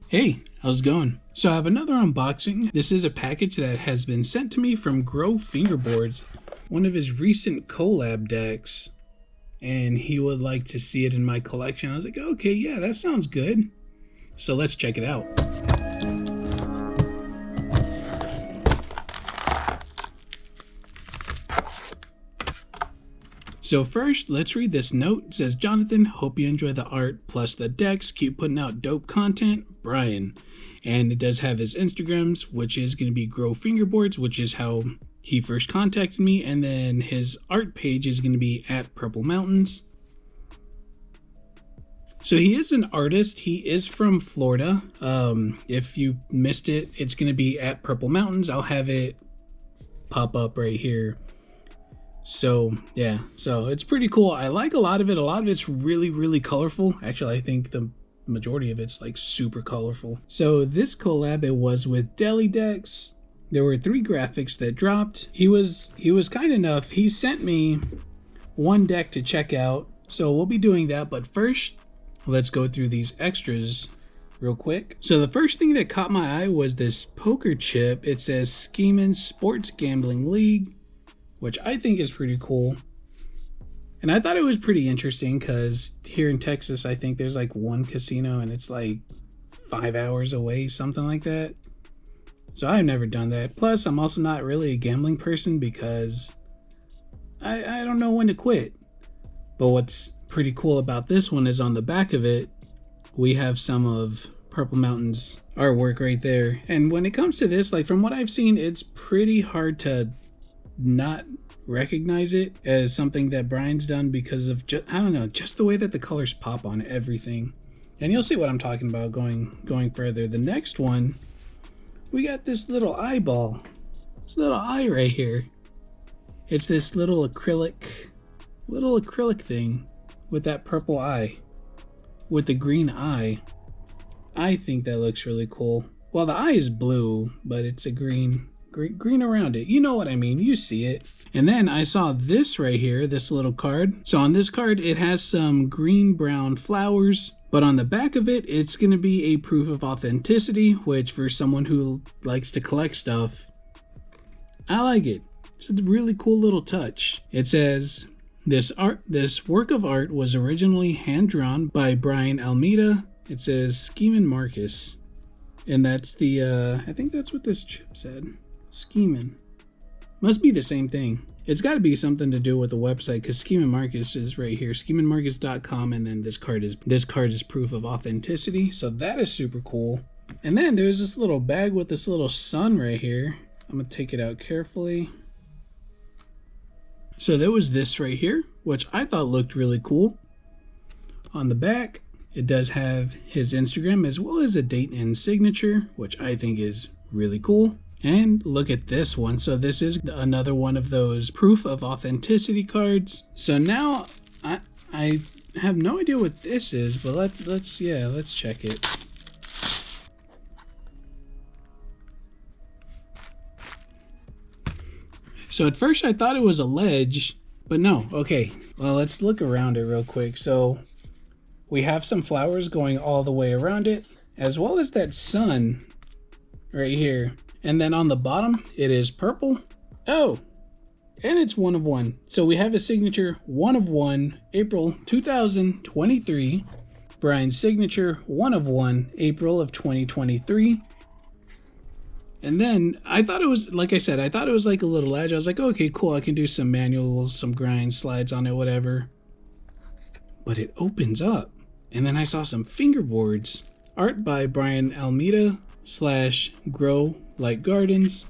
Hey, how's it going? So I have another unboxing. This is a package that has been sent to me from Fingerboards, one of his recent collab decks, and he would like to see it in my collection. I was like, okay, yeah, that sounds good. So let's check it out. So first, let's read this note. It says, Jonathan, hope you enjoy the art plus the decks. Keep putting out dope content. Brian. And it does have his Instagrams, which is going to be Fingerboards, which is how he first contacted me. And then his art page is going to be at Purple Mountains. So he is an artist. He is from Florida. If you missed it, it's going to be at Purple Mountains. I'll have it pop up right here. So yeah, so it's pretty cool. I like a lot of it. A lot of it's really colorful. Actually, I think the majority of it's like super colorful. So this collab, it was with Deli Decks. There were 3 graphics that dropped. He was kind enough. He sent me one deck to check out. So we'll be doing that. But first, let's go through these extras real quick. So the first thing that caught my eye was this poker chip. It says Schemin' Sports Gambling League, which I think is pretty cool. And I thought it was pretty interesting because here in Texas, I think there's like one casino and it's like 5 hours away, something like that. So I've never done that. Plus, I'm also not really a gambling person because I don't know when to quit. But what's pretty cool about this one is on the back of it, we have some of Purple Mountain's artwork right there. And when it comes to this, like from what I've seen, it's pretty hard to not recognize it as something that Brian's done because of I don't know, just the way that the colors pop on everything. And you'll see what I'm talking about going further. The next one, we got this little eyeball, this little eye right here. It's this little acrylic thing with that purple eye with the green eye. I think that looks really cool. Well, the eye is blue, but it's a green around it. You know what I mean, you see it. And then I saw this right here, this little card. So on this card, it has some green-brown flowers, but on the back of it, it's going to be a proof of authenticity, which for someone who likes to collect stuff, I like it. It's a really cool little touch. It says, this work of art was originally hand-drawn by Brian Almeida. It says Schemin' Marcus. And that's the, I think that's what this chip said. Schemin'. Must be the same thing. It's got to be something to do with the website because Schemin' Marcus is right here, scheminmarcus.com, and then this card is proof of authenticity. So that is super cool. And then there's this little bag with this little sun right here. I'm gonna take it out carefully. So there was this right here, which I thought looked really cool. On the back, it does have his Instagram as well as a date and signature, which I think is really cool. And look at this one. So this is another one of those proof of authenticity cards. So now I have no idea what this is, but let's check it. So at first I thought it was a ledge, but no. Okay, well, let's look around it real quick. So we have some flowers going all the way around it, as well as that sun right here. And then on the bottom, it is purple. Oh, and it's 1 of 1. So we have a signature 1 of 1, April 2023. Brian's signature 1 of 1, April of 2023. And then I thought it was, like I said, I thought it was like a little edge. I was like, okay, cool. I can do some manuals, some grind slides on it, whatever. But it opens up. And then I saw some fingerboards. Art by Brian Almeida / Grow Like Gardens.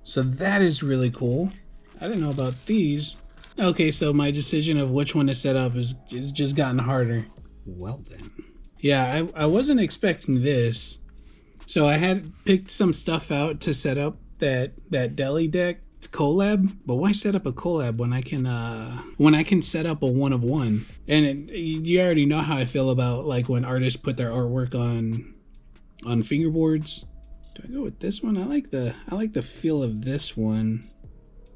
So that is really cool. I didn't know about these. Okay, so my decision of which one to set up is just gotten harder. Well then. Yeah, I wasn't expecting this. So I had picked some stuff out to set up that Deli Deck collab, but why set up a collab when I can set up a 1 of 1? And you already know how I feel about like when artists put their artwork on fingerboards. Do I go with this one? I like the feel of this one,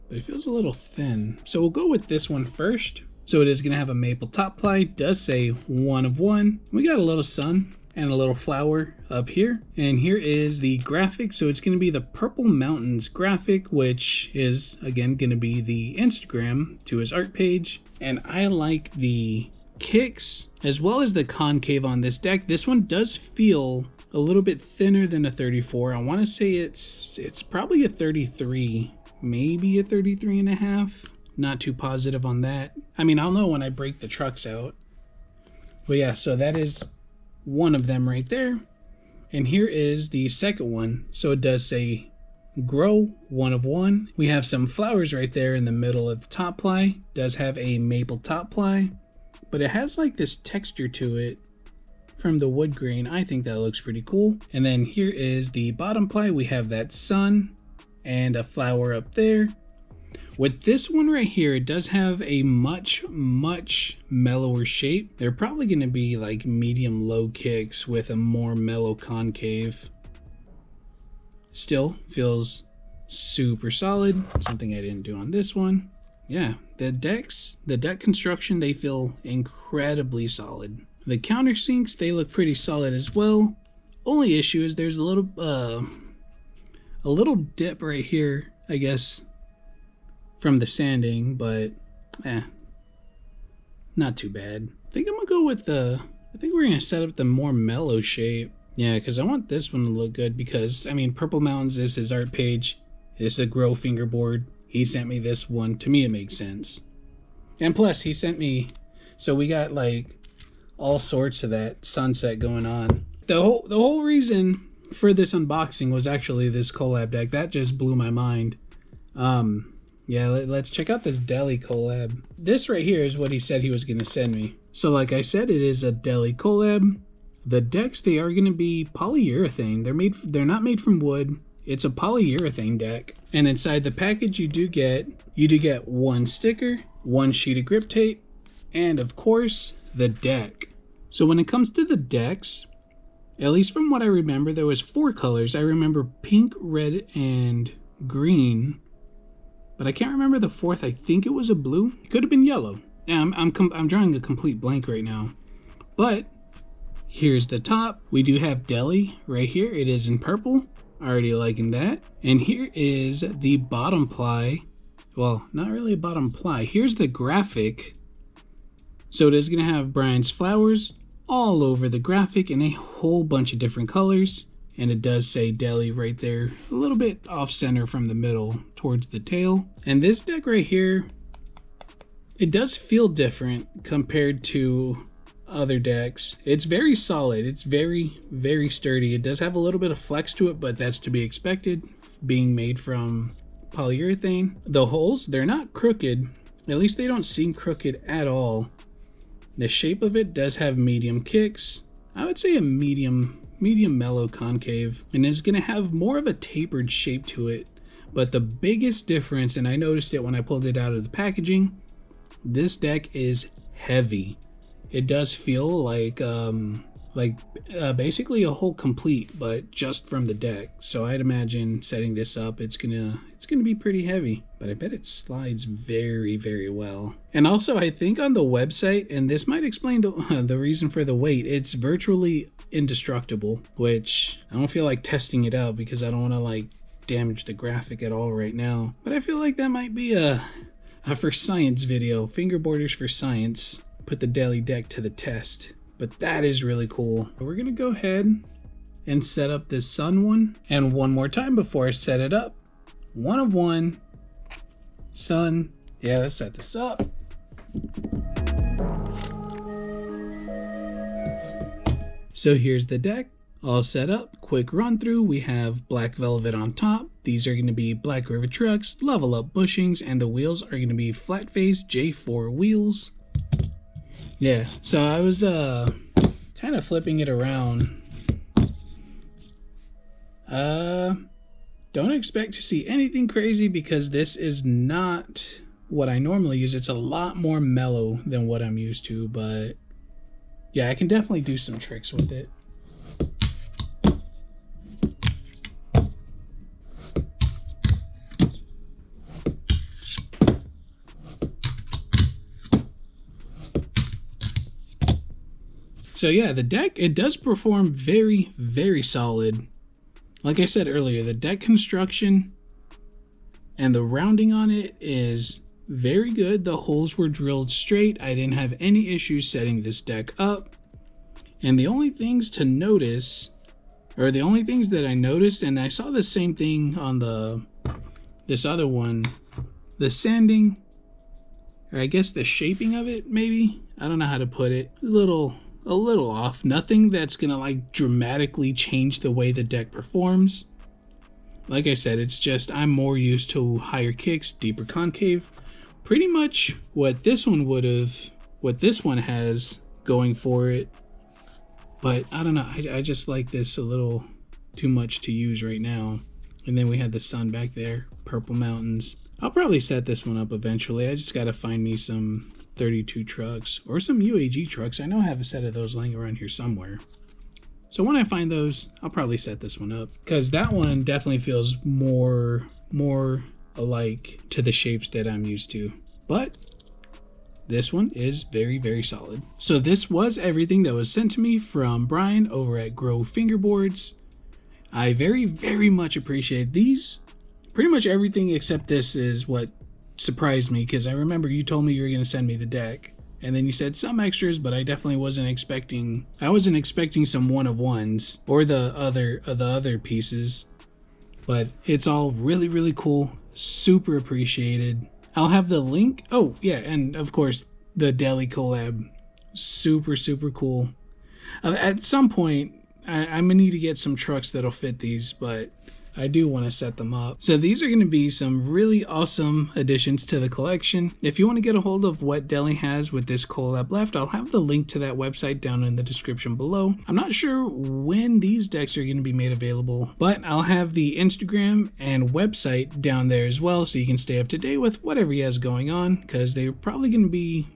but it feels a little thin. So we'll go with this one first. So it is going to have a maple top ply, does say 1 of 1. We got a little sun and a little flower up here. And here is the graphic. So it's going to be the Purple Mountains graphic, which is again going to be the Instagram to his art page. And I like the kicks as well as the concave on this deck. This one does feel a little bit thinner than a 34. I want to say it's probably a 33, maybe a 33 and a half. Not too positive on that. I mean, I'll know when I break the trucks out. But yeah, so that is one of them right there. And here is the second one. So it does say grow 1 of 1. We have some flowers right there in the middle of the top ply. Does have a maple top ply, but it has like this texture to it from the wood grain. I think that looks pretty cool. And then here is the bottom ply. We have that sun and a flower up there. With this one right here, it does have a much mellower shape. They're probably going to be like medium low kicks with a more mellow concave. Still feels super solid. Something I didn't do on this one. Yeah, the deck construction, they feel incredibly solid. The countersinks, they look pretty solid as well. Only issue is there's a little dip right here, I guess, from the sanding, but not too bad. I think I'm gonna go with I think we're gonna set up the more mellow shape. Yeah, because I want this one to look good because, I mean, Purple Mountains is his art page. It's a grow fingerboard. He sent me this one. To me, it makes sense. And plus, he sent me, so we got like all sorts of that sunset going on. The whole reason for this unboxing was actually this collab deck. That just blew my mind. Yeah, let's check out this Deli collab. This right here is what he said he was going to send me. So like I said, it is a Deli collab. The decks, they are going to be polyurethane. They're not made from wood. It's a polyurethane deck. And inside the package, you do get one sticker, one sheet of grip tape, and of course, the deck. So when it comes to the decks, at least from what I remember, there was 4 colors. I remember pink, red, and green. But I can't remember the 4th. I think it was a blue. It could have been yellow. Yeah, I'm drawing a complete blank right now. But here's the top. We do have Deli right here. It is in purple. Already liking that. And here is the bottom ply. Well, not really a bottom ply. Here's the graphic. So it is going to have Brian's flowers all over the graphic in a whole bunch of different colors. And it does say Deli right there, a little bit off center from the middle towards the tail. And this deck right here, it does feel different compared to other decks. It's very solid. It's very sturdy. It does have a little bit of flex to it, but that's to be expected being made from polyurethane. The holes, they're not crooked. At least they don't seem crooked at all. The shape of it does have medium kicks. I would say a medium mellow concave, and it's going to have more of a tapered shape to it. But the biggest difference, and I noticed it when I pulled it out of the packaging, this deck is heavy. It does feel like basically a whole complete, but just from the deck. So I'd imagine setting this up, it's gonna be pretty heavy, but I bet it slides very well. And also, I think on the website, and this might explain the reason for the weight, it's virtually indestructible, which I don't feel like testing it out because I don't want to like damage the graphic at all right now. But I feel like that might be a for science video, fingerboarders for science. Put the Deli deck to the test. But that is really cool. We're gonna go ahead and set up this sun one. And one more time before I set it up. 1 of 1 sun. Yeah, let's set this up. So here's the deck all set up. Quick run through. We have black velvet on top. These are going to be Black River trucks, level up bushings, and the wheels are going to be flat face J4 wheels. Yeah, so I was kind of flipping it around. Don't expect to see anything crazy because this is not what I normally use. It's a lot more mellow than what I'm used to, but yeah, I can definitely do some tricks with it. So yeah, the deck, it does perform very, very solid. Like I said earlier, the deck construction and the rounding on it is very good. The holes were drilled straight. I didn't have any issues setting this deck up. And the only things to notice, or the only things that I noticed, and I saw the same thing on this other one, the sanding, or I guess the shaping of it, maybe. I don't know how to put it. A little off. Nothing that's gonna like dramatically change the way the deck performs. Like I said, it's just I'm more used to higher kicks, deeper concave. Pretty much what this one has going for it. But I don't know, I just like this a little too much to use right now. And then we had the sun back there, purple mountains. I'll probably set this one up eventually. I just gotta find me some 32 trucks or some UAG trucks. I know I have a set of those laying around here somewhere. So when I find those, I'll probably set this one up, because that one definitely feels more alike to the shapes that I'm used to. But this one is very, very solid. So this was everything that was sent to me from Brian over at Grow Fingerboards. I very, very much appreciate these. Pretty much everything except this is what surprised me, because I remember you told me you were going to send me the deck. And then you said some extras, but I definitely wasn't expecting some one of ones or the other pieces. But it's all really, really cool. Super appreciated. I'll have the link. Oh yeah, and of course the Deli collab. Super, super cool. At some point, I'm gonna need to get some trucks that'll fit these, but I do want to set them up. So these are going to be some really awesome additions to the collection. If you want to get a hold of what Deli has with this collab left, I'll have the link to that website down in the description below. I'm not sure when these decks are going to be made available, but I'll have the Instagram and website down there as well, so you can stay up to date with whatever he has going on, because they're probably going to be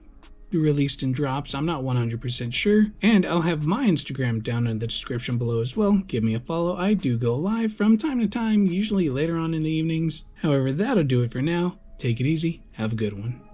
released in drops. I'm not 100% sure. And I'll have my Instagram down in the description below as well. Give me a follow. I do go live from time to time, usually later on in the evenings. However, that'll do it for now. Take it easy. Have a good one.